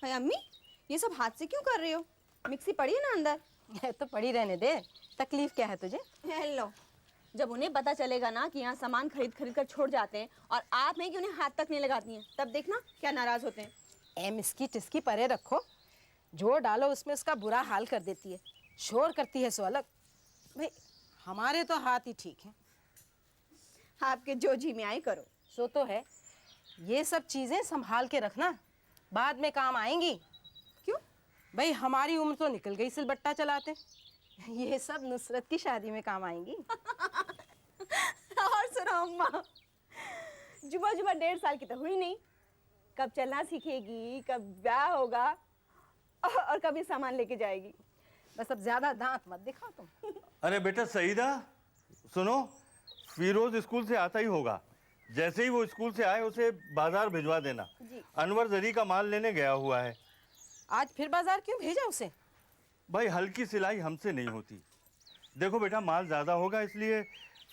हाय अम्मी, ये सब हाथ से क्यों कर रही हो? मिक्सी पड़ी है ना अंदर? है तो पड़ी रहने दे, तकलीफ क्या है तुझे? हेलो, जब उन्हें पता चलेगा ना कि यहाँ सामान खरीद खरीद कर छोड़ जाते हैं और आप हैं कि उन्हें हाथ तक नहीं लगाती हैं, तब देखना क्या नाराज होते हैं। ए मिस्की टिस्की परे रखो, जोर डालो उसमें उसका बुरा हाल कर देती है, शोर करती है सो अलग। भाई हमारे तो हाथ ही ठीक हैं। आपके जो जी में आई करो। सो तो है, ये सब चीजें संभाल के रखना, बाद में काम आएंगी। क्यों? भाई हमारी उम्र तो निकल गई सिलबट्टा चलाते, ये सब नुसरत की शादी में काम आएंगी। और सुनो अम्मा, जुबा जुबा 1.5 साल की तो हुई नहीं, कब चलना सीखेगी, कब ब्याह होगा और कब ये सामान लेके जाएगी। बस अब ज्यादा दांत मत दिखाओ तुम। अरे बेटा सईदा, सुनो, फिरोज स्कूल से आता ही होगा। जैसे ही वो स्कूल से आए उसे बाजार भिजवा देना। अनवर जरी का माल लेने गया हुआ है। आज फिर बाजार क्यों भेजा उसे? भाई हल्की सिलाई हमसे नहीं होती। देखो बेटा, माल ज्यादा होगा इसलिए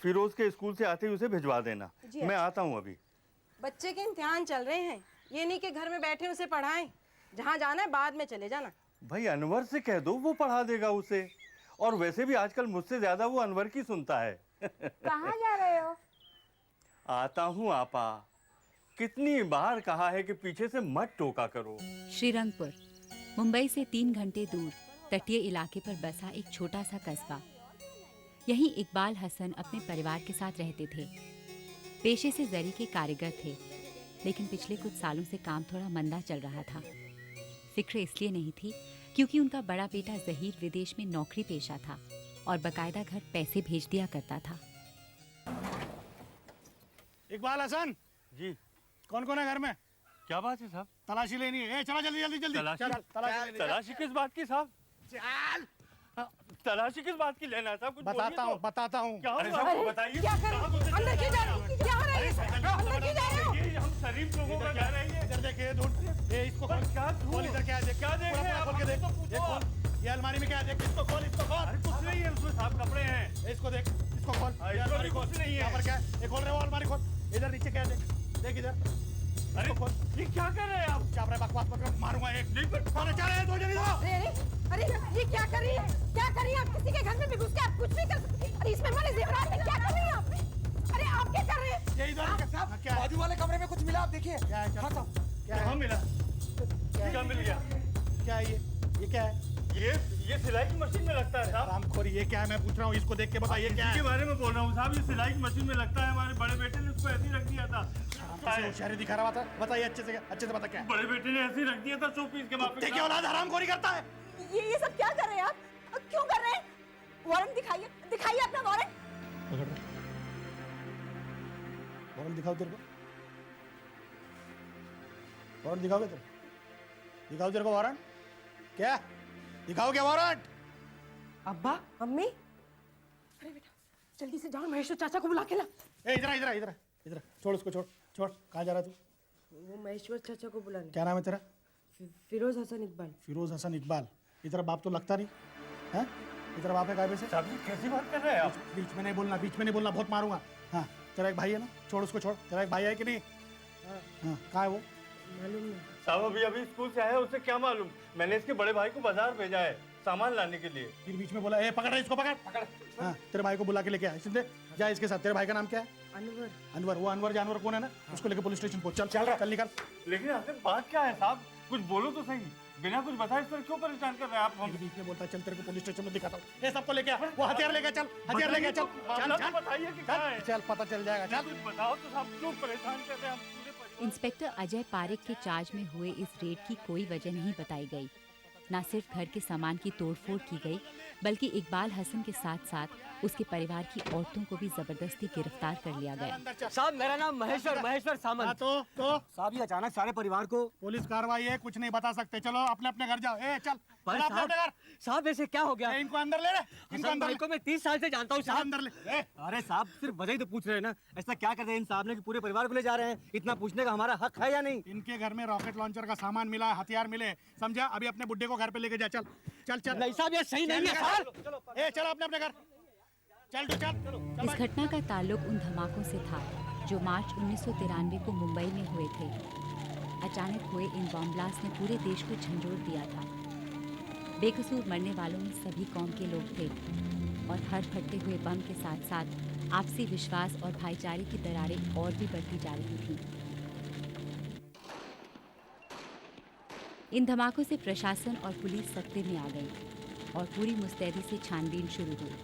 फिरोज के स्कूल से आते ही उसे भिजवा देना। मैं आता हूँ अभी। बच्चे के इम्तिहान चल रहे हैं, ये नहीं कि घर में बैठे उसे पढ़ाएं। जहाँ जाना है बाद में चले जाना। भाई अनवर से कह दो, वो पढ़ा देगा उसे। और वैसे भी आजकल मुझसे ज्यादा वो अनवर की सुनता है। कहाँ जा रहे हो? आता हूँ आपा, कितनी बार कहा है कि पीछे से मत टोका करो। श्रीरंगपुर मुंबई से 3 घंटे दूर तटीय इलाके पर बसा एक छोटा सा कस्बा। यहीं इकबाल हसन अपने परिवार के साथ रहते थे। पेशे से जरी के कारीगर थे, लेकिन पिछले कुछ सालों से काम थोड़ा मंदा चल रहा था। फिक्र इसलिए नहीं थी क्योंकि उनका बड़ा बेटा जहीर विदेश में नौकरी पेशा था और बकायदा घर पैसे भेज दिया करता था। इकबाल हसन जी। कौन कौन है घर में? क्या बात है साहब? तलाशी लेनी है। चलो जल्दी जल्दी जल्दी। तलाशी किस बात की साहब? चल तलाशी किस बात की लेना है साहब? कुछ बताता हूँ बताता हूँ। क्या हुआ? बताइए। क्या कर रहे हो? अंदर क्यों जा रहे हो? क्या हो रहा है? अंदर क्यों जा रहे हो? हम शरीफ लोगों का कह रहे हैं। इधर देखिए, ढूंढ ये इसको खोल। क्या खोल, इधर क्या है देख। क्या देख रहे हैं? खोल के देख। ये खोल, ये अलमारी में क्या है देख। इसको खोल, इसको खोल। कुछ नहीं है उसमें साहब, कपड़े हैं। इसको देख, इसको खोल। ये अलमारी खोल। कुछ नहीं है। यहाँ पर क्या है? ये खोल रहे हो अलमारी खोल। इधर नीचे क्या है देख, देख इधर। अरे ये क्या कर रहे हैं आप? क्या बकवास मत कर, मारूंगा एक। नहीं पर चल दो जल्दी दो। अरे ये क्या कर रही है? क्या कर रही है आप? किसी के घर में भी घुस के आप कुछ नहीं कर सकती। अरे इसमें हमारे जेवरात में क्या कर रही हैं आप? अरे आप क्या कर रहे हैं? ये इधर क्या है? बाजू वाले कमरे में कुछ मिला, आप देखिए। क्या है? हाँ साहब, क्या है? कहाँ मिला? क्या मिल गया? क्या है ये क्या है? ये सिलाई की मशीन में लगता है साहब। रामखोरी, ये क्या है? मैं पूछ रहा हूँ, इसको देख के बताइए क्या है? के बारे में बोल रहा हूँ साहब, ये सिलाई की मशीन में लगता है। हमारे बड़े बेटे ने उसको ऐसे ही रख दिया था। होशियारी दिखा रहा था। बताइए अच्छे से बता क्या है? बड़े बेटे ने ऐसे ही रख दिया था शोपीस के वापस। देखिए औलाद हरामखोरी करता है। ये सब क्या कर रहे हैं आप? क्यों कर रहे हैं? वारंट दिखाइए, दिखाइए अपना वारंट। वारंट दिखाओ तेरे को। वारंट दिखाओगे तुम? दिखाओ तेरे को वारंट। क्या दिखाओ? क्या वारंट? अब्बा, अम्मी, अरे बेटा जल्दी से जाओ, महेश्वर चाचा को बुला के ला। इधर इधर इधर इधर, छोड़ उसको, छोड़। कहाँ जा रहा तू? वो महेश्वर चाचा को बुलाने। क्या नाम है तेरा? फिरोज हसन इकबाल। फिरोज हसन इकबाल। इधर बाप तो लगता नहीं है। इधर बाप है कायबे से। साहब कैसी बात कर रहे हैं आप? बीच में नहीं बोलना, बहुत मारूंगा। हाँ, तेरा एक भाई है ना, छोड़ उसको, छोड़। तेरा एक भाई है कि नहीं? हाँ, कहाँ है वो? मालूम नहीं साहब अभी स्कूल से आया, उसे क्या मालूम? मैंने इसके बड़े भाई को बाजार भेजा है सामान लाने के लिए। फिर बीच में बोला, ए पकड़, इसको पकड़। हाँ, तेरे भाई को बुला के लेके आ। सुन दे, जा इसके साथ। तेरे भाई का नाम क्या है? अनवर। वो अनवर जानवर कौन है ना, उसको लेके पुलिस स्टेशन पहुंच। चल निकल। लेकिन आखिर बात क्या है साहब? कुछ बोलो तो सही। बिना कुछ बताए इस पर क्यों परेशान कर रहे हैं आप? हम बीच में बोलता है, चल तेरे को पुलिस स्टेशन में दिखाता हूँ। ये सबको लेके आ, वो हथियार लेके चल, हथियार लेके चल। बताइए कि क्या है? चल पता चल जाएगा। चल बताओ तो साहब, क्यों परेशान कर रहे हैं हम? इंस्पेक्टर अजय पारेख के चार्ज में हुए इस रेड की कोई वजह नहीं बताई गई। न सिर्फ घर के सामान की तोड़फोड़ की गई, बल्कि इकबाल हसन के साथ साथ उसके परिवार की औरतों को भी जबरदस्ती गिरफ्तार कर लिया गया। साहब मेरा नाम महेश्वर सामंत। तो साहब ये अचानक सारे परिवार को। पुलिस कार्रवाई है, कुछ नहीं बता सकते। चलो अपने घर जाओ। ए चल साहब ऐसे क्या हो गया? इनको अंदर ले रहे। इनको हसन भाई को मैं 30 साल से जानता हूँ साहब। अंदर ले। अरे साहब सिर्फ वजह ही तो पूछ रहे हैं ना, ऐसा क्या कर रहे हैं इन साहब ने कि पूरे परिवार को ले जा रहे हैं? इतना पूछने का हमारा हक है या नहीं? इनके घर में रॉकेट लॉन्चर का सामान मिला है, हथियार मिले, समझा? अभी अपने बुड्ढे को घर पे लेके जा। चल नहीं साहब ये सही नहीं है सर। ए चलो अपने घर। चल। इस घटना का ताल्लुक उन धमाकों से था जो मार्च 1993 को मुंबई में हुए थे। अचानक हुए इन बॉम्ब ब्लास्ट ने पूरे देश को झंझोड़ दिया था। बेकसूर मरने वालों में सभी कौम के लोग थे और हर फटते हुए बम के साथ साथ आपसी विश्वास और भाईचारे की दरारें और भी बढ़ती जा रही थीं। इन धमाकों से प्रशासन और पुलिस सख्ते में आ गई और पूरी मुस्तैदी से छानबीन शुरू हुई।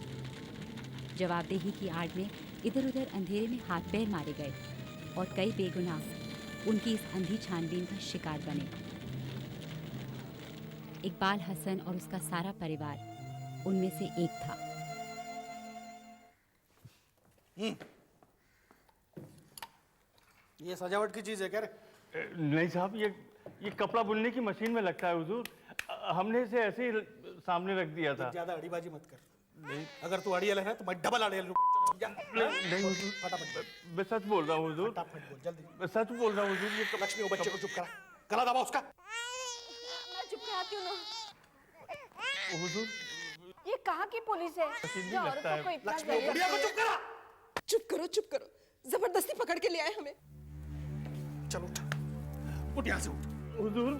जवाबदेही की आड़ में इधर उधर अंधेरे में हाथ पैर मारे गए और कई बेगुनाह उनकी इस अंधी छानबीन का शिकार बने। इकबाल हसन और उसका सारा परिवार उनमें से एक था। ये सजावट की चीज है क्या रे? नहीं साहब, ये कपड़ा बुनने की मशीन में लगता है हुजूर। हमने इसे ऐसे ही सामने रख दिया था। ज्यादा अड़ीबाजी मत कर। नहीं, अगर तू अड़ियल है तो मैं डबल अड़ियल लूं। नहीं हुजूर, फटाफट मैं सच बोल रहा हूँ हुजूर। फटाफट बोल जल्दी। मैं सच बोल रहा हूँ हुजूर। ये लक्ष्मी वो बच्चे को चुप करा, गला दबा उसका। मैं चुप कराती हूँ ना। हुजूर ये कहाँ की पुलिस है भी जो लगता औरतों को है। इतना लक्ष्मी वो बुढ़िया को चुप करा। चुप करो, जबरदस्ती पकड़ के ले आए हमें। चल उठ, उठ यहाँ से उठ। हुजूर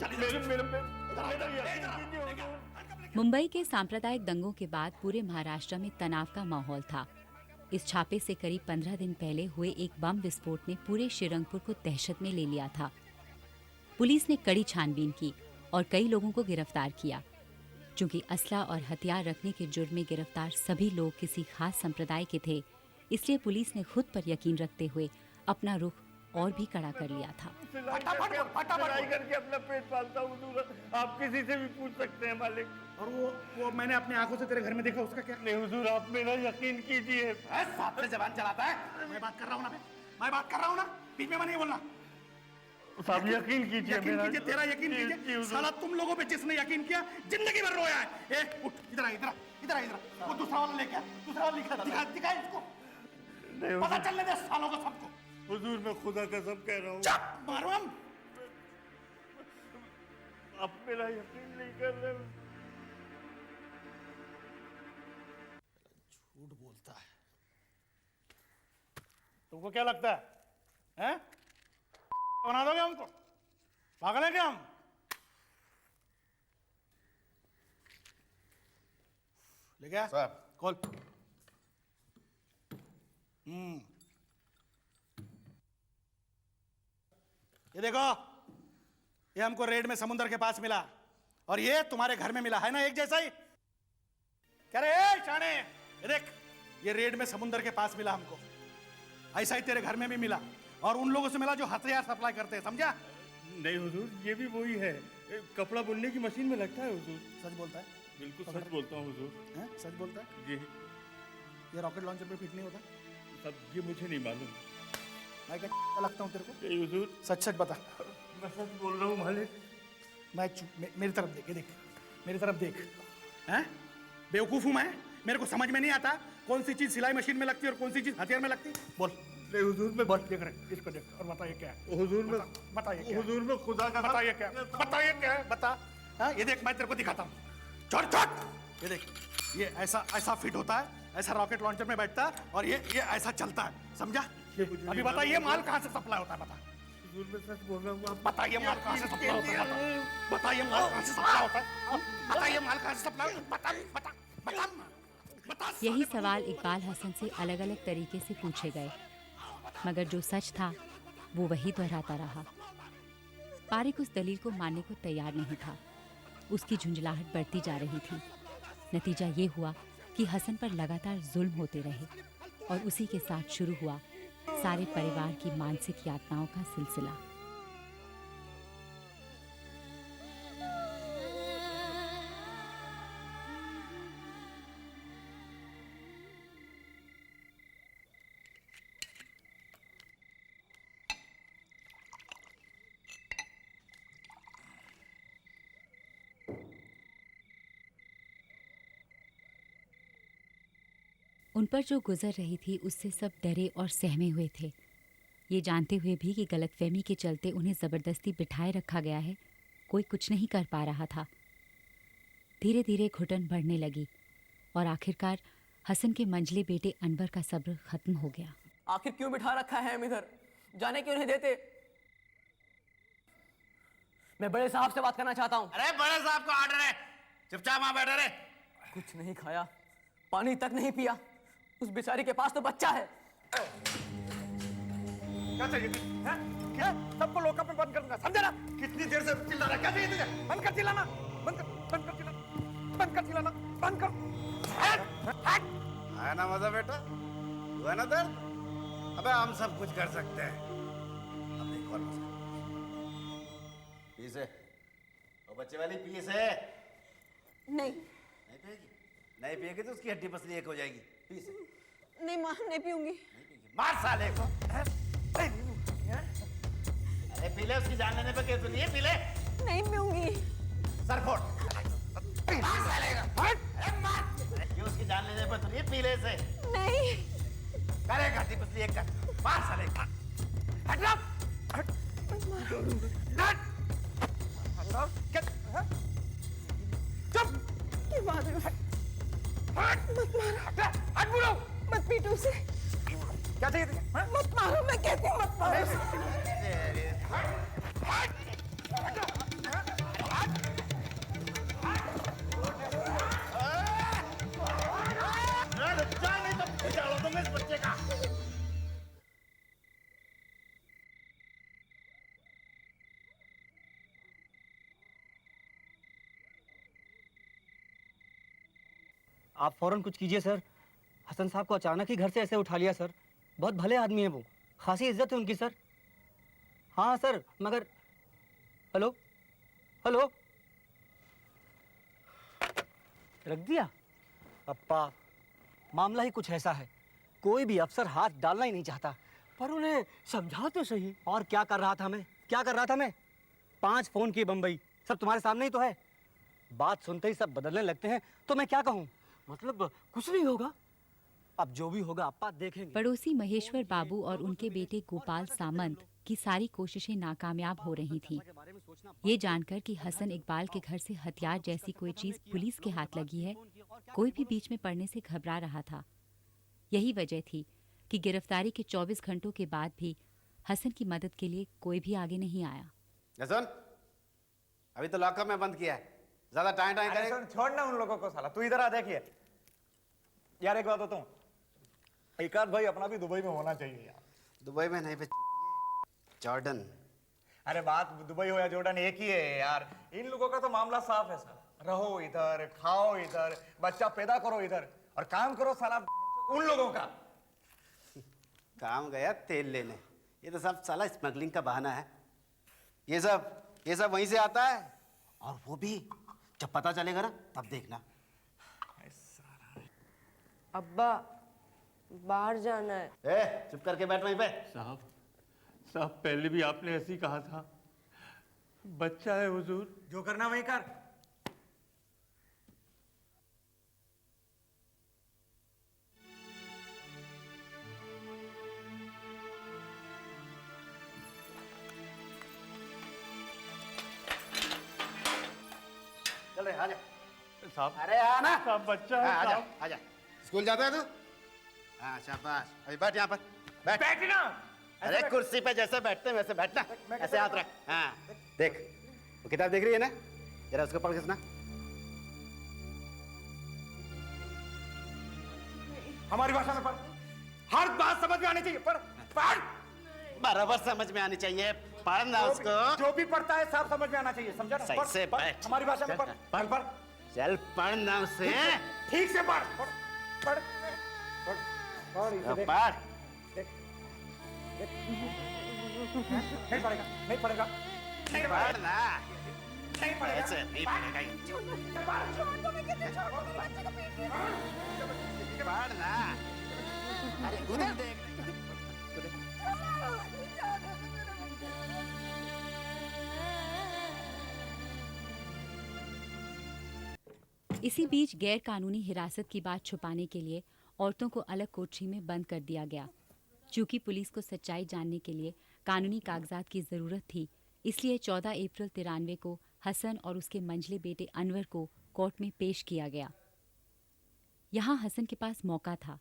मेरे पे यकीन कीजिए हुजूर। मुंबई के सांप्रदायिक दंगों के बाद पूरे महाराष्ट्र में तनाव का माहौल था। इस छापे से करीब 15 दिन पहले हुए एक बम विस्फोट ने पूरे श्रीरंगपुर को दहशत में ले लिया था। पुलिस ने कड़ी छानबीन की और कई लोगों को गिरफ्तार किया। चूंकि असला और हथियार रखने के जुर्म में गिरफ्तार सभी लोग किसी खास संप्रदाय के थे, इसलिए पुलिस ने खुद पर यकीन रखते हुए अपना रुख और भी कड़ा कर लिया था। सिलाई करके अपना पेट पालता हूँ हुजूर। आप किसी से भी पूछ सकते हैं मालिक। और वो मैंने अपनी आंखों से तेरे घर में देखा, उसका क्या? नहीं हुजूर, आप मेरा यकीन कीजिए। साथ में जबान चलाता है। मैं बात कर रहा हूँ ना, मैं बात कर रहा हूँ ना, बीच में नहीं बोलना। साहब यकीन कीजिए, यकीन कीजिए, तेरा यकीन कीजिए। साला तुम लोगों पे जिसने यकीन किया जिंदगी भर रोया है। ए उठ, इधर आ, इधर आ, इधर आ, इधर आ। वो दूसरा वाला लेके आ, दूसरा वाला दिखा इसको। पता चलने दे सालों को सबको। हुजूर मैं खुदा कसम कह रहा हूँ। चुप मारो हम। आप मेरा यकीन नहीं कर रहे। झूठ बोलता है। तुमको क्या लगता है? हैं? बना दोगे हमको? पागल है क्या हम? ले गया साहब, कॉल। ये देखो, ये हमको रेड में समुद्र के पास मिला और ये तुम्हारे घर में मिला है ना, एक जैसा ही। क्या रे शाने, ये देख, ये रेड में समुद्र के पास मिला हमको, ऐसा ही तेरे घर में भी मिला और उन लोगों से मिला जो हथियार सप्लाई करते हैं, समझा? नहीं हुजूर, ये भी वही है। कपड़ा बुनने की मशीन में लगता है हुजूर। सच बोलता है? बिल्कुल सच बोलता हूँ हुजूर। हैं? सच बोलता है? जी। ये रॉकेट लॉन्चर पे फिट नहीं होता? सब ये मुझे नहीं मालूम। मैं क्या लगता हूँ तेरे को? नहीं हुजूर, सच सच बता। मैं सच बोल रहा हूँ मालिक। मेरी तरफ देख, ये देख, मेरी तरफ देख। हैं? बेवकूफ हूँ मैं? मेरे को समझ में नहीं आता कौन सी चीज सिलाई मशीन में लगती है और कौन सी चीज हथियार में लगती है? बोल। नहीं हुजूर, मैं बोल, देख रहे, इसको देख और बताइए क्या है। हुजूर में बताइए क्या है? हुजूर में खुदा का बताइए क्या है? बताइए क्या है? बता। हाँ, ये देख, मैं तेरे को दिखाता हूँ। छोड़ छोड़, ये देख, ये ऐसा फिट होता है, ऐसा रॉकेट लॉन्चर में बैठता है और ये ऐसा चलता है, समझा? अभी बताइए माल कहाँ से सप्लाई होता है? बता। हुजूर मैं सच बोल रहा हूँ। आप बताइए माल कहाँ से सप्लाई होता है? बताइए माल कहाँ से सप्लाई होता है? बताइए माल कहाँ से सप्लाई होता है? बता बता बता। यही सवाल इकबाल हसन से अलग अलग तरीके से पूछे गए, मगर जो सच था वो वही दोहराता रहा। पारिक उस दलील को मानने को तैयार नहीं था। उसकी झुंझलाहट बढ़ती जा रही थी। नतीजा ये हुआ कि हसन पर लगातार जुल्म होते रहे और उसी के साथ शुरू हुआ सारे परिवार की मानसिक यातनाओं का सिलसिला। उन पर जो गुजर रही थी उससे सब डरे और सहमे हुए थे। ये जानते हुए भी कि गलतफहमी के चलते उन्हें ज़बरदस्ती बिठाए रखा गया है, कोई कुछ नहीं कर पा रहा था। धीरे धीरे घुटन बढ़ने लगी और आखिरकार हसन के मंझले बेटे अनवर का सब्र खत्म हो गया। आखिर क्यों बिठा रखा है हम इधर? जाने क्यों नहीं देते? मैं बड़े साहब से बात करना चाहता हूँ। अरे बड़े साहब का ऑर्डर है, चुपचाप वहां बैठे रहे। कुछ नहीं खाया, पानी तक नहीं पिया, उस बेचारी के पास तो बच्चा है। क्या चाहिए तुझे? हैं? क्या? सबको लॉकअप में बंद कर दूंगा, समझा ना? कितनी देर से चिल्ला रहा है? क्या चाहिए तुझे? बंद कर चिल्लाना, बंद कर चिल्लाना, बंद कर चिल्लाना, बंद कर। आया ना मजा बेटा, हुआ ना दर्द? अबे हम सब कुछ कर सकते हैं। अब एक और मजा। पी से, और बच्चे वाली पी से। नहीं नहीं पिएगी? नहीं पिएगी तो उसकी हड्डी पसली एक हो जाएगी। पी से। नहीं माँ, नहीं पीऊंगी। मार साले को। अरे पी ले, उसकी जान लेने पे केस नहीं है, पी ले। नहीं पीऊंगी। सर फोड़। मार साले को। अरे मार। अरे क्यों, उसकी जान लेने पे तो नहीं, पी ले इसे। नहीं। करे हड्डी पसली एक कर। मार साले को। हट ना। हट। हट। चुप। ये बात है। हट। मत मारो। हट बोलो। मत पीटो उसे। क्या चाहिए तुझे? मत मारो, मैं कहती हूँ मत मारो। नहीं तो पिछाड़ो दूंगा इस बच्चे का। आप फौरन कुछ कीजिए सर। हसन साहब को अचानक ही घर से ऐसे उठा लिया सर। बहुत भले आदमी है वो, खासी इज्जत है उनकी सर। हाँ सर, मगर हेलो हेलो रख दिया। अप्पा, मामला ही कुछ ऐसा है, कोई भी अफसर हाथ डालना ही नहीं चाहता, पर उन्हें समझा तो सही। और क्या कर रहा था मैं, क्या कर रहा था मैं? 5 फोन किए बम्बई, सब तुम्हारे सामने ही तो है। बात सुनते ही सब बदलने लगते हैं, तो मैं क्या कहूँ? मतलब कुछ नहीं होगा, अब जो भी होगा अप्पा देखेंगे। पड़ोसी महेश्वर बाबू और उनके बेटे गोपाल सामंत की सारी कोशिशें नाकामयाब हो रही थीं। ये जानकर कि हसन इकबाल के घर से हथियार जैसी कोई चीज पुलिस के हाथ लगी है, कोई भी बीच में पड़ने से घबरा रहा था। यही वजह थी कि गिरफ्तारी के 24 घंटों के बाद भी हसन की मदद के लिए कोई भी आगे नहीं आया। हसन, अभी तो लॉकअप में बंद किया है, ज्यादा टाइम टाइम करेगा। छोड़ ना उन लोगों को साला, तू इधर आ। देखिए यार, एक बात बताऊं, एक आध भाई अपना भी दुबई में होना चाहिए यार। दुबई में नहीं, जॉर्डन। अरे बात दुबई हो या जॉर्डन एक ही है यार। इन लोगों का तो मामला साफ है साला। रहो इधर, खाओ इधर, बच्चा पैदा करो इधर, और काम करो साला उन लोगों का। काम गया तेल लेने, ये तो सब साला स्मगलिंग का बहाना है। ये सब वहीं से आता है, और वो भी जब पता चलेगा ना तब देखना। अब्बा, बाहर जाना है। चुप करके बैठ वहीं पे। साहब पहले भी आपने ऐसे ही कहा था, बच्चा है हुजूर। जो करना वही कर। चल रहे, आजा। साहब, अरे आना। साहब बच्चा है आजा, साहब। आजा। स्कूल जाता है तू? हाँ शाबाश, अभी बैठ यहाँ पर, बैठ। बैठना। अरे कुर्सी पे जैसे बैठते हैं वैसे बैठना, ऐसे हाथ रख। हाँ देख, वो किताब देख रही है ना, जरा उसको पढ़ के सुना। हमारी भाषा में पढ़, हर बात समझ में आनी चाहिए। पढ़ पढ़, बराबर समझ में आनी चाहिए, पढ़ना उसको। जो भी पढ़ता है सब समझ में आना चाहिए, समझा ना? सही से बैठ। हमारी भाषा में पढ़, पढ़ पढ़। चल पढ़ना उसे। ठीक से पढ़, पढ़ पढ़ पढ़ पढ़, इसे देख। पढ़। नहीं पढ़ेगा, नहीं पढ़ेगा, नहीं पढ़ेगा, पढ़ना। नहीं पढ़ेगा। ऐसे नहीं पढ़ेगा ये। पढ़ना। अरे उधर देख। इसी बीच गैर कानूनी हिरासत की बात छुपाने के लिए औरतों को अलग कोठरी में बंद कर दिया गया। चूंकि पुलिस को सच्चाई जानने के लिए कानूनी कागजात की जरूरत थी, इसलिए 14 अप्रैल 93 को हसन और उसके मंझले बेटे अनवर को कोर्ट में पेश किया गया। यहाँ हसन के पास मौका था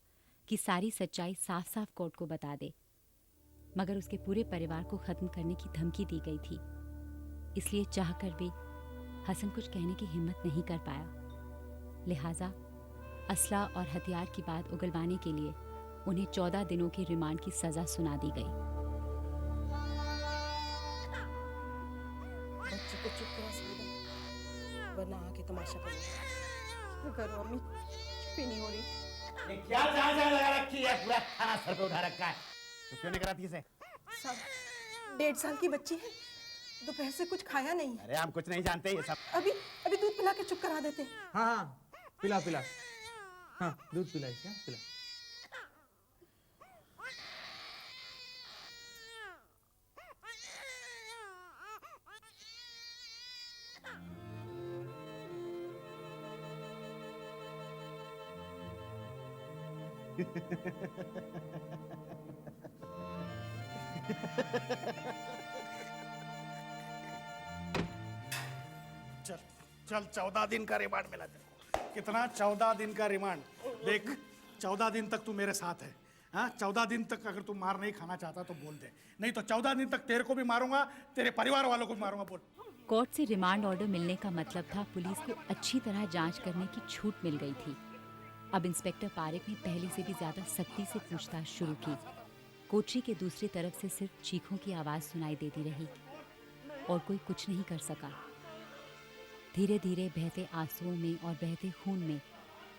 कि सारी सच्चाई साफ साफ कोर्ट को बता दे, मगर उसके पूरे परिवार को खत्म करने की धमकी दी गई थी। इसलिए चाहकर भी हसन कुछ कहने की हिम्मत नहीं कर पाया। लिहाजा असला और हथियार की बात उगलवाने के लिए उन्हें 14 दिनों की रिमांड की सजा सुना दी गई। बच्ची को चुप करा साहिदा, वरना आके तमाशा करो। करो अम्मी, चुप ही नहीं हो रही। ये क्या चाचा लगा रखी है, पूरा खाना सर पे उठा रखा है, तो क्यों नहीं कराती इसे? साहब 1.5 साल की बच्ची है, दोपहर से कुछ खाया नहीं। अरे हम कुछ नहीं जानते ये सब। अभी अभी दूध पिला के चुप करा देते हैं। हाँ हाँ, पिला पिला, हाँ दूध पिला इसे, पिला। चल चल, 14 दिन का रिमांड मिला तेरे को। कितना? 14 दिन का रिमांड। देख, 14 दिन तक तू मेरे साथ है। हाँ, 14 दिन तक अगर तू मार नहीं खाना चाहता तो बोल दे, नहीं तो 14 दिन तक तेरे को भी मारूंगा, तेरे परिवार वालों को भी मारूंगा। बोल। कोर्ट से रिमांड ऑर्डर मिलने का मतलब था पुलिस को अच्छी तरह जांच करने की छूट मिल गई थी। अब इंस्पेक्टर पारेख ने पहले से भी ज्यादा सख्ती से पूछताछ शुरू की। कोठरी के दूसरी तरफ से सिर्फ चीखों की आवाज सुनाई देती रही और कोई कुछ नहीं कर सका। धीरे धीरे बहते आंसुओं में और बहते खून में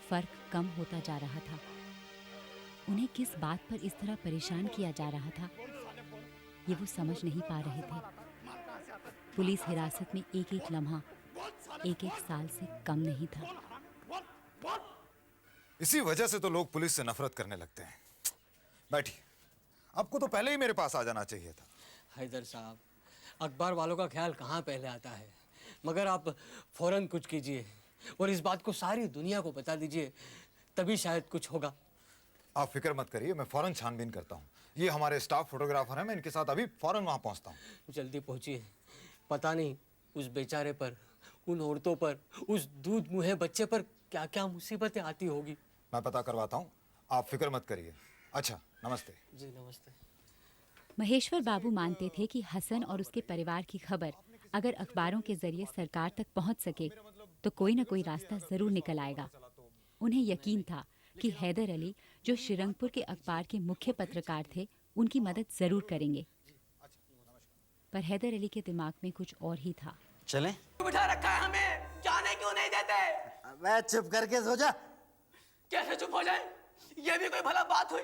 फर्क कम होता जा रहा था। उन्हें किस बात पर इस तरह परेशान किया जा रहा था, ये वो समझ नहीं पा रहे थे। पुलिस हिरासत में एक एक लम्हा 1-1 साल से कम नहीं था। इसी वजह से तो लोग पुलिस से नफरत करने लगते हैं। बैठिए, आपको तो पहले ही मेरे पास आ जाना चाहिए था। हैदर साहब, अखबार वालों का ख्याल कहाँ पहले आता है, मगर आप फौरन कुछ कीजिए और इस बात को सारी दुनिया को बता दीजिए, तभी शायद कुछ होगा। आप फिक्र मत करिए, मैं फौरन छानबीन करता हूँ। ये हमारे स्टाफ फोटोग्राफर हैं, मैं इनके साथ अभी फौरन वहाँ पहुँचता हूँ। जल्दी पहुँचिए, पता नहीं उस बेचारे पर, उन औरतों पर, उस दूध मुहे बच्चे पर क्या क्या मुसीबतें आती होगी। मैं पता करवाता हूँ, आप फिक्र मत करिए। अच्छा, नमस्ते। जी नमस्ते। महेश्वर बाबू मानते थे कि हसन और उसके परिवार की खबर अगर अखबारों के जरिए सरकार तक पहुंच सके तो कोई न कोई रास्ता जरूर निकल आएगा। उन्हें यकीन था कि हैदर अली, जो श्रीरंगपुर के अखबार के मुख्य पत्रकार थे, उनकी मदद जरूर करेंगे। पर हैदर अली के दिमाग में कुछ और ही था। चलें? बिठा रखा है हमें, जाने क्यों नहीं देते? मैं चुप करके सो जा। कैसे चुप हो जाए? ये भी कोई भला बात हुई?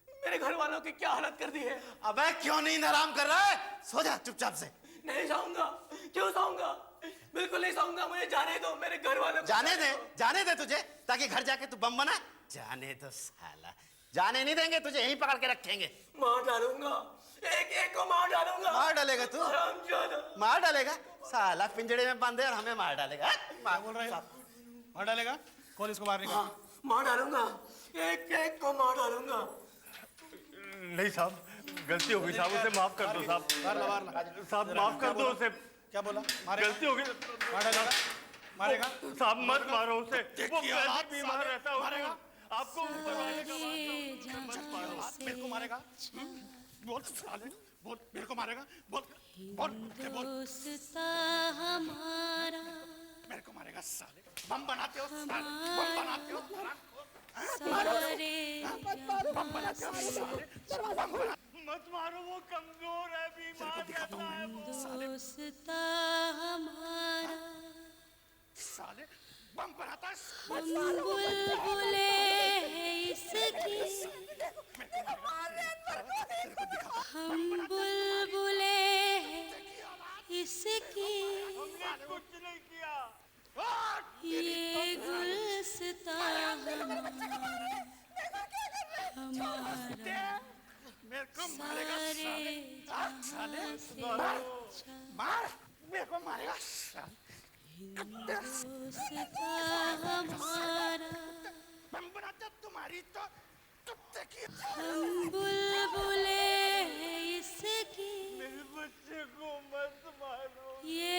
मेरे घर वालों की क्या हालत कर दी है। अबे क्यों नींद आराम कर रहा है? सो जा चुपचाप से। नहीं सोऊंगा। क्यों सोऊंगा? बिल्कुल नहीं सोऊंगा, मुझे जाने दो। मेरे घर वालों जाने दे तुझे, ताकि घर जाके तू बम बना। जाने दो साला, जाने नहीं देंगे तुझे, यहीं पकड़ के रखेंगे। मार डालूंगा, एक एक को मार डालूंगा। मार डालेगा तू? मार डालेगा साला, पिंजड़े में बंद है और हमें मार डालेगा। बोल रहे हैं? मार डालेगा? कौन इसको मारने का? मार डालूंगा, एक एक को मार डालूंगा। नहीं साहब, गलती हो गई साहब, उसे माफ कर दो साहब। साहब माफ कर दो उसे। क्या बोला? गलती हो गई। मार डालेगा? मारेगा? साहब मत मारो उसे, वो वैसे बीमार रहता है। मारेगा आपको? मेरे को मारेगा? बोल साले, बोल मेरे को मारेगा? बोल बोल बोल। मेरे को मारेगा साले? बम बनाते हो साले, बम बनाते हो। मत मारो, वो कमजोर है, बीमार रहता है वो। साले बम बनाता है। बुलबुले इसकी, हम बुलबुले इसकी, कुछ नहीं किया। ये गुलस्ता हमारा मेरे को मारेगा साले, मार, मेरे को मारेगा साले। बम बनाते तुम्हारी तो हम बुलबुले इसकी, मेरे बच्चे को मत मारो। ये